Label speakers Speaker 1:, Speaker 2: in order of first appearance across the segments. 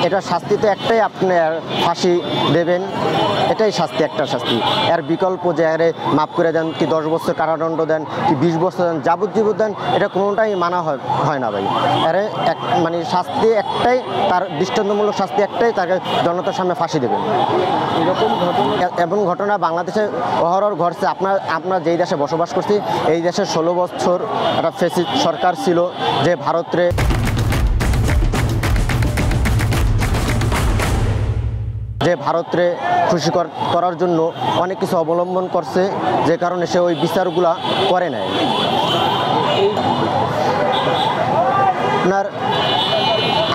Speaker 1: এটা শাস্তি তো একটাই, আপনার ফাঁসি দেবেন, এটাই শাস্তি, একটা শাস্তি। এর বিকল্প যে আরে মাফ করে দেন, কি 10 বছর কারাদণ্ড দেন, কি 20 বছর দেন, যাবজ্জীবন দেন, এটা কোনোটাই মানা হয় না ভাই। আরে মানে শাস্তি একটাই, তার দৃষ্টান্তমূলক শাস্তি একটাই, তাকে জনতার সামনে ফাঁসি দেবেন।
Speaker 2: এরকম ঘটনা
Speaker 1: এবং ঘটনা বাংলাদেশে অহরহ ঘটছে। আপনার যেই দেশে বসবাস করছি, এই দেশে 16 বছর একটা ফ্যাসিস্ট সরকার ছিল, যে ভারতরে খুশি করার জন্য অনেক কিছু অবলম্বন করছে, যে কারণে সে ওই বিচারগুলা করে নেয়।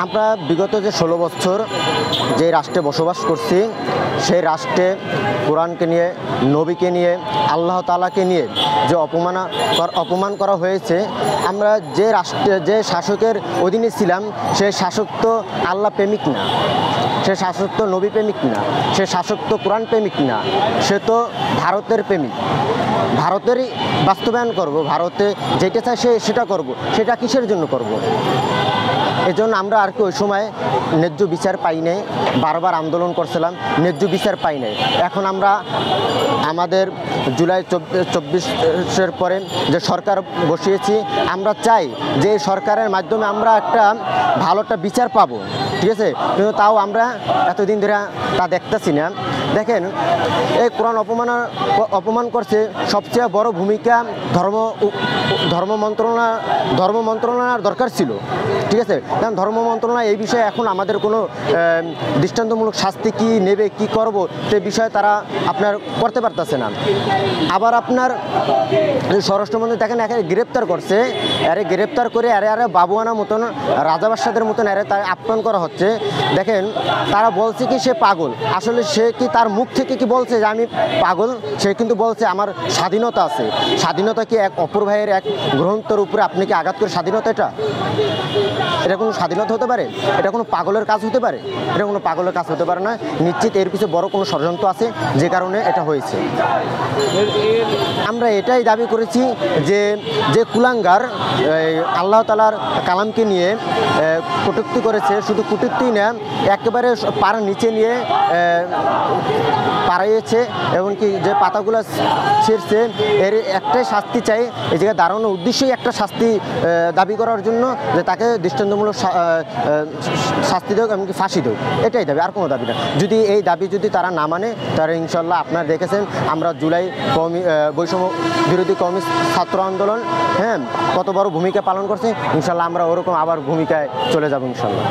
Speaker 1: আমরা বিগত যে 16 বছর যে রাষ্ট্রে বসবাস করছি, সেই রাষ্ট্রে কোরআনকে নিয়ে, নবীকে নিয়ে, আল্লাহ তাআলাকে নিয়ে যে অপমান করা হয়েছে, আমরা যে রাষ্ট্রে, যে শাসকের অধীনে ছিলাম, সেই শাসক তো আল্লাহ প্রেমিক না, সে শাসক তো নবী প্রেমিক না, সে শাসক তো কোরআন প্রেমিক না, সে তো ভারতের প্রেমিক। ভারতেরই বাস্তবায়ন করব, ভারতে যেটা চায় সেটা করব। সেটা কিসের জন্য করব? এজন্য আমরা আর কি ওই সময় ন্যায্য বিচার পাই নাই, বারবার আন্দোলন করছিলাম, ন্যায্য বিচার পাই নাই। এখন আমরা আমাদের জুলাই 24 পরে যে সরকার বসিয়েছি, আমরা চাই যে এই সরকারের মাধ্যমে আমরা একটা ভালো একটা বিচার পাবো, ঠিক আছে? কিন্তু তাও আমরা এতদিন ধরে তা দেখতেছি না। দেখেন, এই কোরআন অপমান করছে, সবচেয়ে বড় ভূমিকা ধর্ম মন্ত্রণালয়ের দরকার ছিল, ঠিক আছে? কারণ ধর্ম মন্ত্রণালয় এই বিষয়ে এখন আমাদের কোনো দৃষ্টান্তমূলক শাস্তি কি নেবে, কি করব, সে বিষয়ে তারা আপনার করতে পারতেছে না। আবার আপনার স্বরাষ্ট্রমন্ত্রী দেখেন একে গ্রেপ্তার করছে, আরে গ্রেপ্তার করে আরে বাবুয়ানা মতন, রাজা বাদশাদের মতন তার আপ্যায়ন করা হচ্ছে। দেখেন, তারা বলছে কি সে পাগল, আসলে সে কি তার মুখ থেকে কি বলছে যে আমি পাগল? সে কিন্তু বলছে আমার স্বাধীনতা আছে। স্বাধীনতা কি এক অপর ভাইয়ের এক গ্রন্থের উপরে আপনি কি আঘাত করে স্বাধীনতা? এটা কোনো স্বাধীনতা হতে পারে? এটা কোনো পাগলের কাজ হতে পারে? এটা কোনো পাগলের কাজ হতে পারে না। নিশ্চিত এর পিছনে বড় কোনো ষড়যন্ত্র আছে, যে কারণে এটা হয়েছে। আমরা এটাই দাবি করেছি যে কুলাঙ্গার আল্লাহ তাআলার কালামকে নিয়ে কটূক্তি করেছে, শুধু কটূক্তি না, একেবারে পাড় নিচে নিয়ে পাড়াইয়েছে, এমনকি যে পাতাগুলো ছিঁড়ছে, এর একটাই শাস্তি চাই। এই জায়গায় দাঁড়ানোর উদ্দেশ্যই একটা শাস্তি দাবি করার জন্য, যে তাকে দৃষ্টান্তমূলক শাস্তি দেওক, এমনকি ফাঁসি দেওক, এটাই দাবি, আর কোনো দাবি না। যদি এই দাবি তারা না মানে, তারা ইনশাল্লাহ আপনারা দেখেছেন আমরা জুলাই বৈষম্য বিরোধী কওমি ছাত্র আন্দোলন, হ্যাঁ, কত বড় ভূমিকা পালন করছে। ইনশাল্লাহ আমরা ওরকম আবার ভূমিকায় চলে যাব ইনশাল্লাহ।